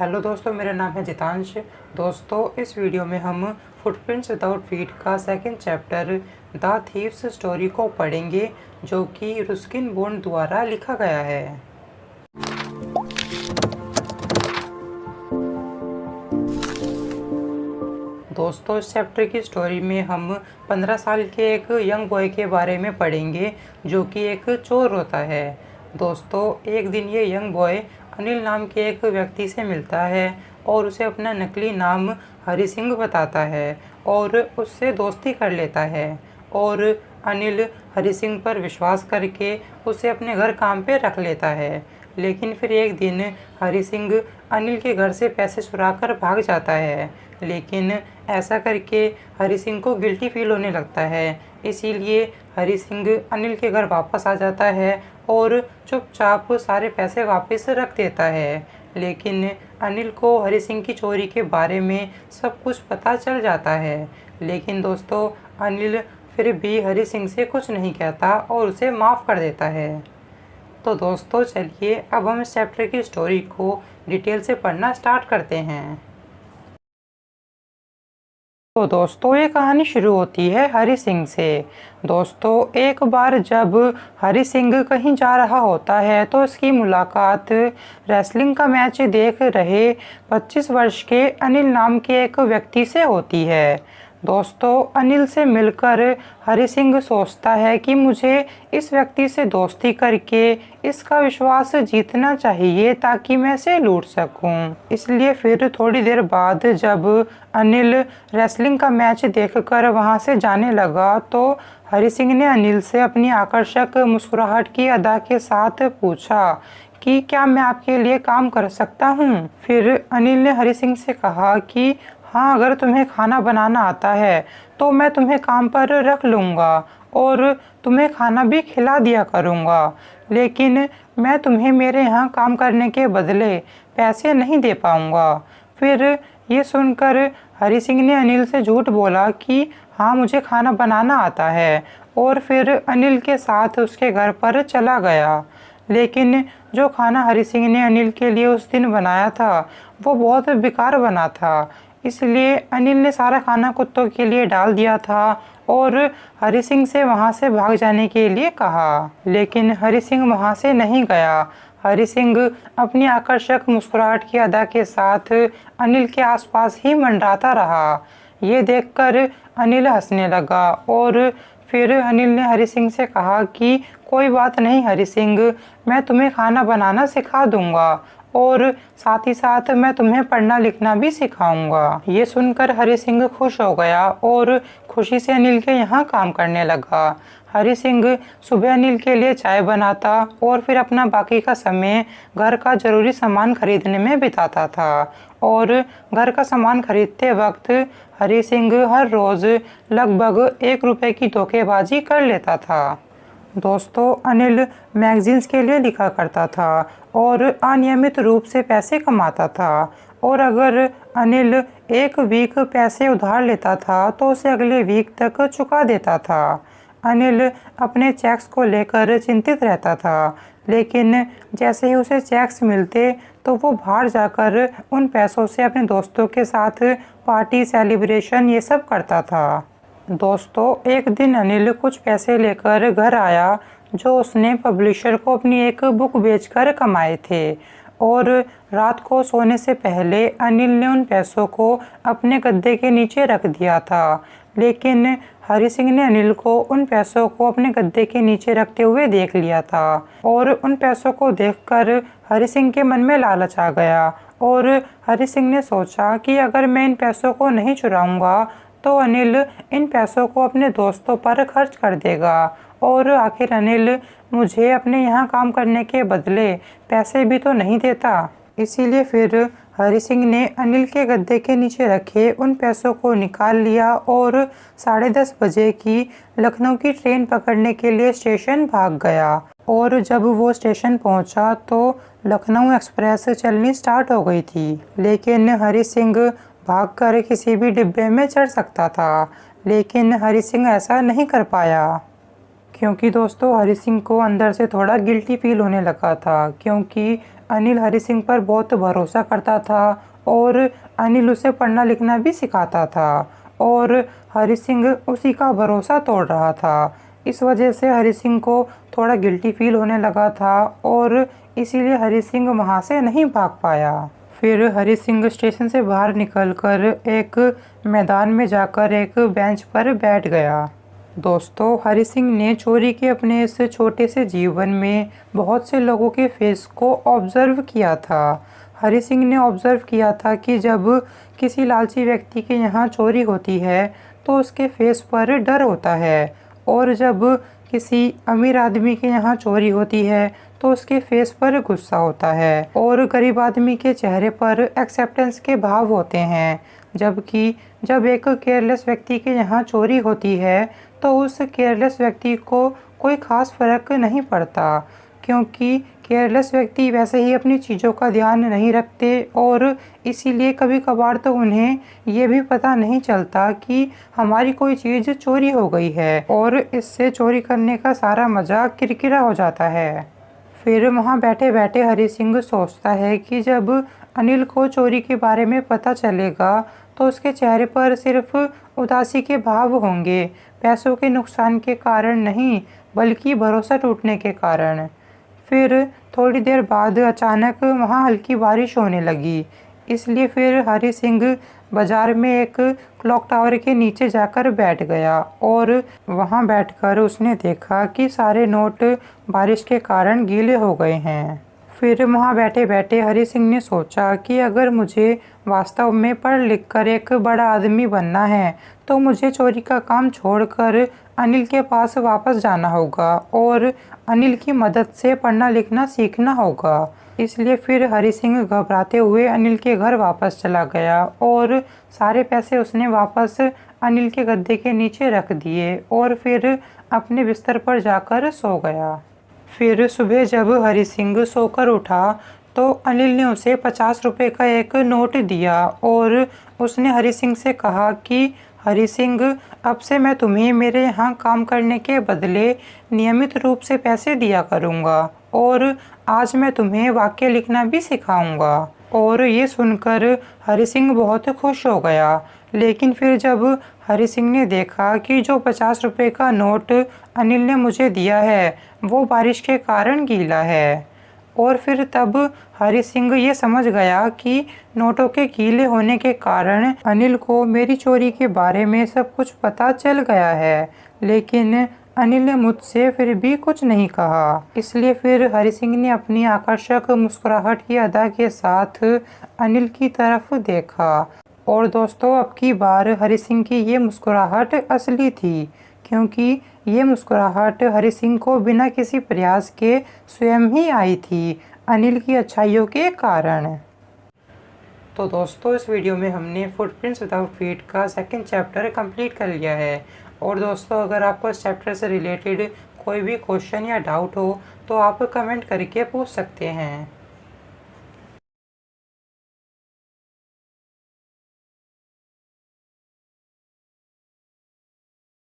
Hello दोस्तों, मेरा नाम है जितांश। दोस्तों, इस वीडियो में हम फुटप्रिंट्स विदाउट फीट का second chapter the thieves story को पढ़ेंगे, जो कि रुस्किन बॉन्ड द्वारा लिखा गया है। दोस्तों, इस चैप्टर की स्टोरी में हम 15 साल के एक यंग बॉय के बारे में पढ़ेंगे, जो कि एक चोर होता है। दोस्तों, एक दिन ये यंग बॉय अनिल नाम के एक व्यक्ति से मिलता है और उसे अपना नकली नाम हरि सिंह बताता है और उससे दोस्ती कर लेता है। और अनिल हरि सिंह पर विश्वास करके उसे अपने घर काम पे रख लेता है। लेकिन फिर एक दिन हरि सिंह अनिल के घर से पैसे चुराकर भाग जाता है। लेकिन ऐसा करके हरि सिंह को गिल्टी फील होने लगता है, इसीलिए हरि सिंह अनिल के घर वापस आ जाता है और चुपचाप सारे पैसे वापस रख देता है। लेकिन अनिल को हरि सिंह की चोरी के बारे में सब कुछ पता चल जाता है। लेकिन दोस्तों, अनिल फिर भी हरि सिंह से कुछ नहीं कहता और उसे माफ़ कर देता है। तो दोस्तों, चलिए अब हम इस चैप्टर की स्टोरी को डिटेल से पढ़ना स्टार्ट करते हैं। तो दोस्तों, ये कहानी शुरू होती है हरि सिंह से। दोस्तों, एक बार जब हरि सिंह कहीं जा रहा होता है तो उसकी मुलाकात रेसलिंग का मैच देख रहे 25 वर्ष के अनिल नाम के एक व्यक्ति से होती है। दोस्तों, अनिल से मिलकर हरि सिंह सोचता है कि मुझे इस व्यक्ति से दोस्ती करके इसका विश्वास जीतना चाहिए ताकि मैं इसे लूट सकूं। इसलिए फिर थोड़ी देर बाद जब अनिल रेसलिंग का मैच देखकर वहां से जाने लगा तो हरि सिंह ने अनिल से अपनी आकर्षक मुस्कुराहट की अदा के साथ पूछा कि क्या मैं आपके लिए काम कर सकता हूं। फिर अनिल ने हरि सिंह से कहा कि हाँ, अगर तुम्हें खाना बनाना आता है तो मैं तुम्हें काम पर रख लूँगा और तुम्हें खाना भी खिला दिया करूँगा, लेकिन मैं तुम्हें मेरे यहाँ काम करने के बदले पैसे नहीं दे पाऊँगा। फिर ये सुनकर हरि सिंह ने अनिल से झूठ बोला कि हाँ, मुझे खाना बनाना आता है, और फिर अनिल के साथ उसके घर पर चला गया। लेकिन जो खाना हरि सिंह ने अनिल के लिए उस दिन बनाया था वो बहुत बेकार बना था, इसलिए अनिल ने सारा खाना कुत्तों के लिए डाल दिया था और हरि सिंह से वहां से भाग जाने के लिए कहा। लेकिन हरि सिंह वहां से नहीं गया। हरि सिंह अपनी आकर्षक मुस्कुराहट की अदा के साथ अनिल के आसपास ही मंडराता रहा। ये देखकर अनिल हंसने लगा और फिर अनिल ने हरि सिंह से कहा कि कोई बात नहीं हरि सिंह, मैं तुम्हें खाना बनाना सिखा दूंगा और साथ ही साथ मैं तुम्हें पढ़ना लिखना भी सिखाऊंगा। ये सुनकर हरि सिंह खुश हो गया और खुशी से अनिल के यहाँ काम करने लगा। हरि सिंह सुबह अनिल के लिए चाय बनाता और फिर अपना बाकी का समय घर का जरूरी सामान खरीदने में बिताता था। और घर का सामान खरीदते वक्त हरि सिंह हर रोज़ लगभग 1 रुपये की धोखेबाजी कर लेता था। दोस्तों, अनिल मैगजीन्स के लिए लिखा करता था और अनियमित रूप से पैसे कमाता था, और अगर अनिल एक वीक पैसे उधार लेता था तो उसे अगले वीक तक चुका देता था। अनिल अपने चेक्स को लेकर चिंतित रहता था, लेकिन जैसे ही उसे चेक्स मिलते तो वो बाहर जाकर उन पैसों से अपने दोस्तों के साथ पार्टी, सेलिब्रेशन ये सब करता था। दोस्तों, एक दिन अनिल कुछ पैसे लेकर घर आया जो उसने पब्लिशर को अपनी एक बुक बेचकर कमाए थे, और रात को सोने से पहले अनिल ने उन पैसों को अपने गद्दे के नीचे रख दिया था। लेकिन हरि सिंह ने अनिल को उन पैसों को अपने गद्दे के नीचे रखते हुए देख लिया था, और उन पैसों को देखकर हरि सिंह के मन में लालच आ गया और हरि सिंह ने सोचा कि अगर मैं इन पैसों को नहीं चुराऊंगा तो अनिल इन पैसों को अपने दोस्तों पर खर्च कर देगा, और आखिर अनिल मुझे अपने यहाँ काम करने के बदले पैसे भी तो नहीं देता। इसीलिए फिर हरि सिंह ने अनिल के गद्दे के नीचे रखे उन पैसों को निकाल लिया और 10:30 बजे की लखनऊ की ट्रेन पकड़ने के लिए स्टेशन भाग गया। और जब वो स्टेशन पहुंचा तो लखनऊ एक्सप्रेस चलनी स्टार्ट हो गई थी। लेकिन हरि सिंह भागकर किसी भी डिब्बे में चढ़ सकता था, लेकिन हरि सिंह ऐसा नहीं कर पाया, क्योंकि दोस्तों हरि सिंह को अंदर से थोड़ा गिल्टी फील होने लगा था, क्योंकि अनिल हरि सिंह पर बहुत भरोसा करता था और अनिल उसे पढ़ना लिखना भी सिखाता था और हरि सिंह उसी का भरोसा तोड़ रहा था। इस वजह से हरि सिंह को थोड़ा गिल्टी फील होने लगा था और इसीलिए हरि सिंह वहाँ से नहीं भाग पाया। फिर हरि सिंह स्टेशन से बाहर निकलकर एक मैदान में जाकर एक बेंच पर बैठ गया। दोस्तों, हरि सिंह ने चोरी के अपने इस छोटे से जीवन में बहुत से लोगों के फेस को ऑब्जर्व किया था। हरि सिंह ने ऑब्जर्व किया था कि जब किसी लालची व्यक्ति के यहाँ चोरी होती है तो उसके फेस पर डर होता है और जब किसी अमीर आदमी के यहाँ चोरी होती है तो उसके फेस पर गुस्सा होता है और गरीब आदमी के चेहरे पर एक्सेप्टेंस के भाव होते हैं। जबकि जब एक केयरलेस व्यक्ति के यहाँ चोरी होती है तो उस केयरलेस व्यक्ति को कोई ख़ास फर्क नहीं पड़ता, क्योंकि केयरलेस व्यक्ति वैसे ही अपनी चीज़ों का ध्यान नहीं रखते और इसीलिए कभी कभार तो उन्हें ये भी पता नहीं चलता कि हमारी कोई चीज़ चोरी हो गई है और इससे चोरी करने का सारा मज़ा किरकिरा हो जाता है। फिर वहाँ बैठे बैठे हरि सिंह सोचता है कि जब अनिल को चोरी के बारे में पता चलेगा तो उसके चेहरे पर सिर्फ उदासी के भाव होंगे, पैसों के नुकसान के कारण नहीं बल्कि भरोसा टूटने के कारण। फिर थोड़ी देर बाद अचानक वहाँ हल्की बारिश होने लगी, इसलिए फिर हरि सिंह बाज़ार में एक क्लॉक टावर के नीचे जाकर बैठ गया और वहाँ बैठकर उसने देखा कि सारे नोट बारिश के कारण गीले हो गए हैं। फिर वहाँ बैठे बैठे हरि सिंह ने सोचा कि अगर मुझे वास्तव में पढ़ लिख कर एक बड़ा आदमी बनना है तो मुझे चोरी का काम छोड़कर अनिल के पास वापस जाना होगा और अनिल की मदद से पढ़ना लिखना सीखना होगा। इसलिए फिर हरि सिंह घबराते हुए अनिल के घर वापस चला गया और सारे पैसे उसने वापस अनिल के गद्दे के नीचे रख दिए और फिर अपने बिस्तर पर जाकर सो गया। फिर सुबह जब हरि सिंह सोकर उठा तो अनिल ने उसे 50 रुपये का एक नोट दिया और उसने हरि सिंह से कहा कि हरि सिंह, अब से मैं तुम्हें मेरे यहाँ काम करने के बदले नियमित रूप से पैसे दिया करूँगा और आज मैं तुम्हें वाक्य लिखना भी सिखाऊंगा। और ये सुनकर हरि सिंह बहुत खुश हो गया। लेकिन फिर जब हरि सिंह ने देखा कि जो 50 रुपये का नोट अनिल ने मुझे दिया है वो बारिश के कारण गीला है, और फिर तब हरि सिंह ये समझ गया कि नोटों के गीले होने के कारण अनिल को मेरी चोरी के बारे में सब कुछ पता चल गया है, लेकिन अनिल ने मुझसे फिर भी कुछ नहीं कहा। इसलिए फिर हरि सिंह ने अपनी आकर्षक मुस्कुराहट की अदा के साथ अनिल की तरफ देखा। और दोस्तों, अब की बार हरि सिंह की ये मुस्कुराहट असली थी, क्योंकि ये मुस्कुराहट हरि सिंह को बिना किसी प्रयास के स्वयं ही आई थी, अनिल की अच्छाइयों के कारण। तो दोस्तों, इस वीडियो में हमने फुटप्रिंट्स विदाउट फीट का सेकंड चैप्टर कंप्लीट कर लिया है। और दोस्तों, अगर आपको इस चैप्टर से रिलेटेड कोई भी क्वेश्चन या डाउट हो तो आप कमेंट करके पूछ सकते हैं।